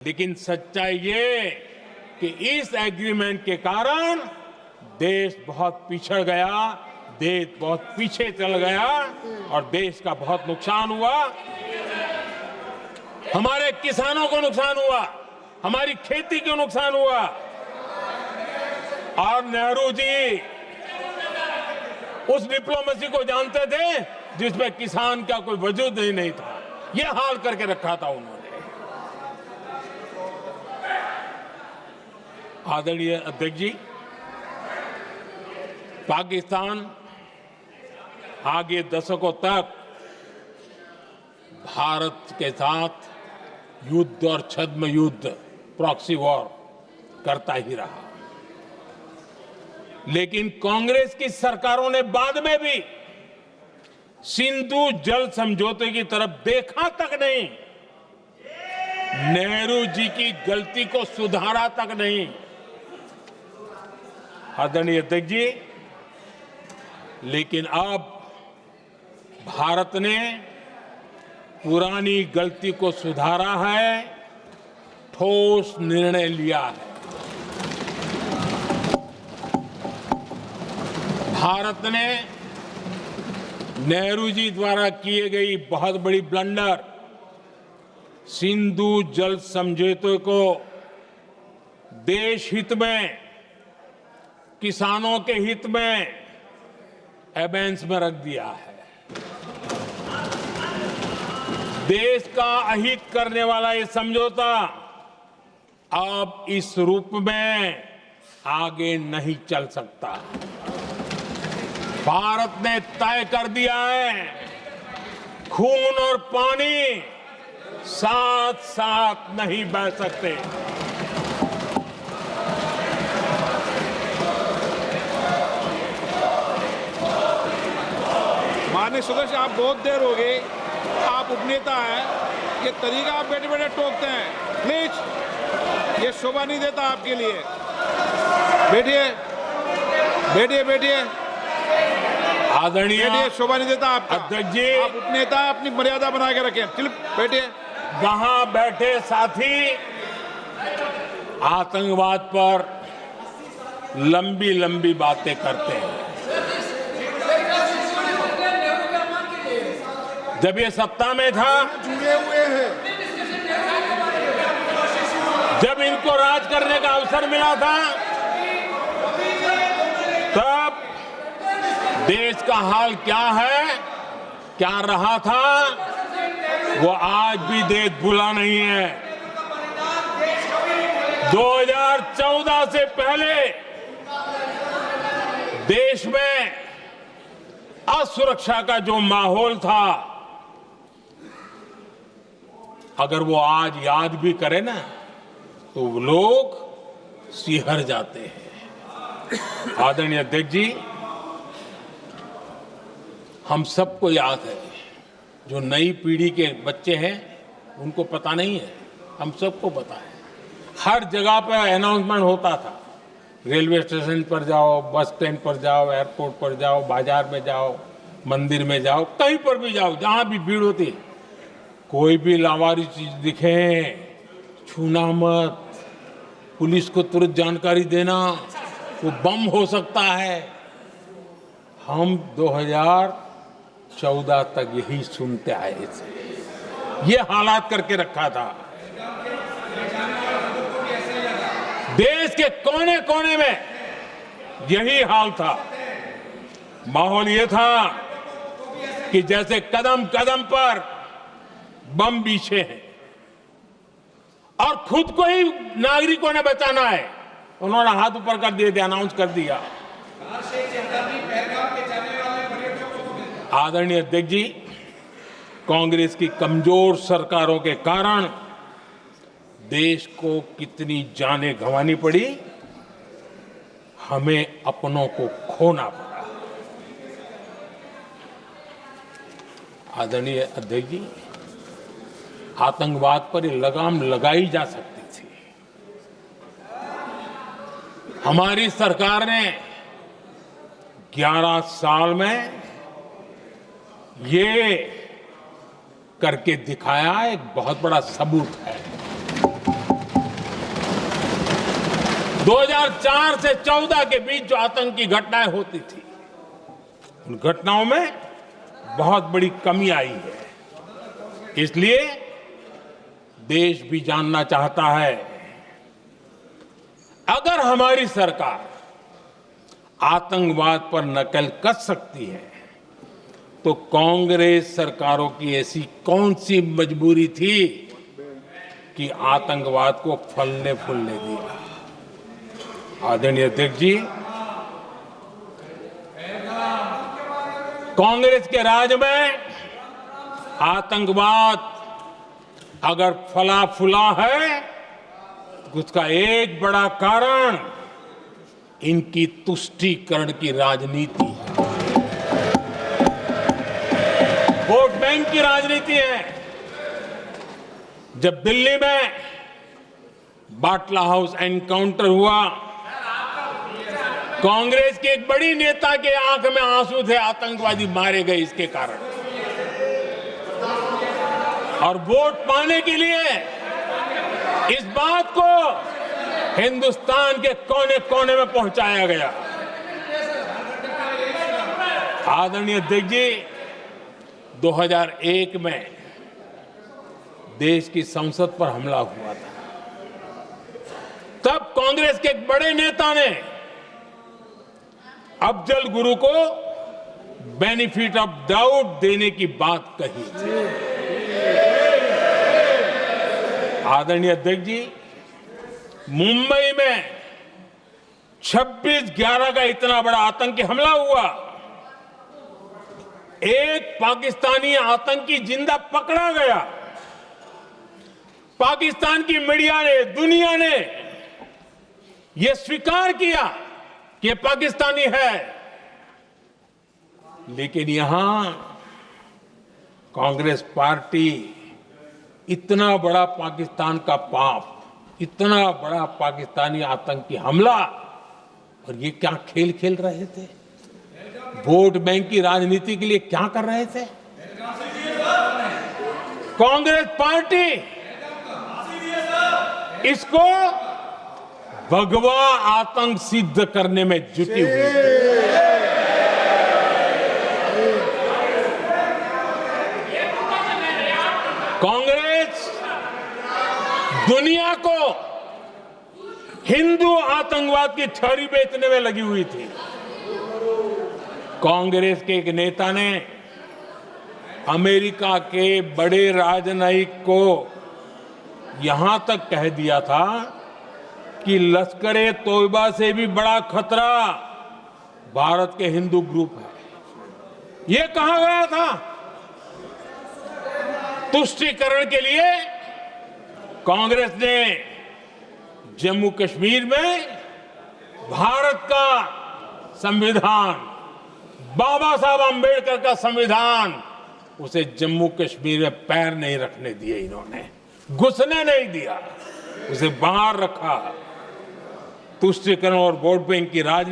लेकिन सच्चाई ये कि इस एग्रीमेंट के कारण देश बहुत पिछड़ गया, देश बहुत पीछे चल गया और देश का बहुत नुकसान हुआ। हमारे किसानों को नुकसान हुआ, हमारी खेती को नुकसान हुआ। और नेहरू जी उस डिप्लोमेसी को जानते थे जिसमें किसान का कोई वजूद ही नहीं था। यह हाल करके रखा था उन्होंने। आदरणीय अध्यक्ष जी, पाकिस्तान आगे दशकों तक भारत के साथ युद्ध और छद्म युद्ध, प्रॉक्सी वॉर करता ही रहा। लेकिन कांग्रेस की सरकारों ने बाद में भी सिंधु जल समझौते की तरफ देखा तक नहीं, नेहरू जी की गलती को सुधारा तक नहीं। आदरणीय अध्यक्ष जी, लेकिन अब भारत ने पुरानी गलती को सुधारा है, ठोस निर्णय लिया है। भारत ने नेहरू जी द्वारा किए गई बहुत बड़ी ब्लंडर, सिंधु जल समझौते को देश हित में, किसानों के हित में एबेंस में रख दिया है। देश का अहित करने वाला ये समझौता अब इस रूप में आगे नहीं चल सकता। भारत ने तय कर दिया है, खून और पानी साथ साथ नहीं बह सकते। माननीय सदस्य, आप बहुत देर हो गई, आप उपनेता हैं, ये तरीका आप बैठे बैठे टोकते हैं। प्लीज, ये शोभा नहीं देता आपके लिए। बैठिए बैठिए बैठिए। आदरणीय, शोभा नहीं देता आपका। अध्यक्ष जी, आप उपनेता, अपनी मर्यादा बना के रखें। चलिए बैठिए। वहां बैठे साथी आतंकवाद पर लंबी लंबी बातें करते हैं। जब ये सत्ता में था, जुड़े हुए हैं, जब इनको राज करने का अवसर मिला था, तब देश का हाल क्या है, क्या रहा था, वो आज भी देश भूला नहीं है। 2014 से पहले देश में असुरक्षा का जो माहौल था, अगर वो आज याद भी करे ना तो लोग सिहर जाते हैं। आदरणीय अध्यक्ष जी, हम सबको याद है, जो नई पीढ़ी के बच्चे हैं उनको पता नहीं है, हम सबको पता है। हर जगह पर अनाउंसमेंट होता था, रेलवे स्टेशन पर जाओ, बस स्टैंड पर जाओ, एयरपोर्ट पर जाओ, बाजार में जाओ, मंदिर में जाओ, कहीं पर भी जाओ, जहां भी भीड़ होती है, कोई भी लावारिस चीज दिखे छूना मत, पुलिस को तुरंत जानकारी देना, वो बम हो सकता है। हम 2014 तक यही सुनते आए थे, ये हालात करके रखा था। देश के कोने कोने में यही हाल था। माहौल ये था कि जैसे कदम कदम पर बम बिछे हैं और खुद को ही नागरिकों ने बचाना है। उन्होंने हाथ ऊपर कर दिए थे, अनाउंस कर दिया। आदरणीय अध्यक्ष जी, कांग्रेस की कमजोर सरकारों के कारण देश को कितनी जानें गंवानी पड़ी, हमें अपनों को खोना पड़ा। आदरणीय अध्यक्ष जी, आतंकवाद पर ये लगाम लगाई जा सकती थी। हमारी सरकार ने 11 साल में ये करके दिखाया, एक बहुत बड़ा सबूत है। 2004 से 14 के बीच जो आतंकी घटनाएं होती थी, उन घटनाओं में बहुत बड़ी कमी आई है। इसलिए देश भी जानना चाहता है, अगर हमारी सरकार आतंकवाद पर नकेल कस सकती है, तो कांग्रेस सरकारों की ऐसी कौन सी मजबूरी थी कि आतंकवाद को फलने फूलने दिया। आदरणीय अध्यक्ष जी, कांग्रेस के राज में आतंकवाद अगर फला फूला है, तो उसका एक बड़ा कारण इनकी तुष्टीकरण की राजनीति है, वोट बैंक की राजनीति है। जब दिल्ली में बाटला हाउस एनकाउंटर हुआ, कांग्रेस के एक बड़ी नेता के आंख में आंसू थे, आतंकवादी मारे गए इसके कारण। और वोट पाने के लिए इस बात को हिंदुस्तान के कोने कोने में पहुंचाया गया। आदरणीय अध्यक्ष जी, 2001 में देश की संसद पर हमला हुआ था। तब कांग्रेस के एक बड़े नेता ने अफजल गुरु को बेनिफिट ऑफ डाउट देने की बात कही थी। आदरणीय अध्यक्ष जी, मुंबई में 26/11 का इतना बड़ा आतंकी हमला हुआ, एक पाकिस्तानी आतंकी जिंदा पकड़ा गया। पाकिस्तान की मीडिया ने, दुनिया ने यह स्वीकार किया कि यह पाकिस्तानी है, लेकिन यहां कांग्रेस पार्टी इतना बड़ा पाकिस्तान का पाप, इतना बड़ा पाकिस्तानी आतंकी हमला, और ये क्या खेल खेल रहे थे? वोट बैंक की राजनीति के लिए क्या कर रहे थे? कांग्रेस पार्टी इसको भगवा आतंक सिद्ध करने में जुटी हुई है। कांग्रेस दुनिया को हिंदू आतंकवाद की थ्योरी बेचने में लगी हुई थी। कांग्रेस के एक नेता ने अमेरिका के बड़े राजनयिक को यहां तक कह दिया था कि लश्कर-ए तोयबा से भी बड़ा खतरा भारत के हिंदू ग्रुप है। यह कहा गया था। तुष्टीकरण के लिए कांग्रेस ने जम्मू कश्मीर में भारत का संविधान, बाबा साहब अंबेडकर का संविधान, उसे जम्मू कश्मीर में पैर नहीं रखने दिए, इन्होंने घुसने नहीं दिया, उसे बाहर रखा। तुष्टीकरण और वोट बैंक की राजनीति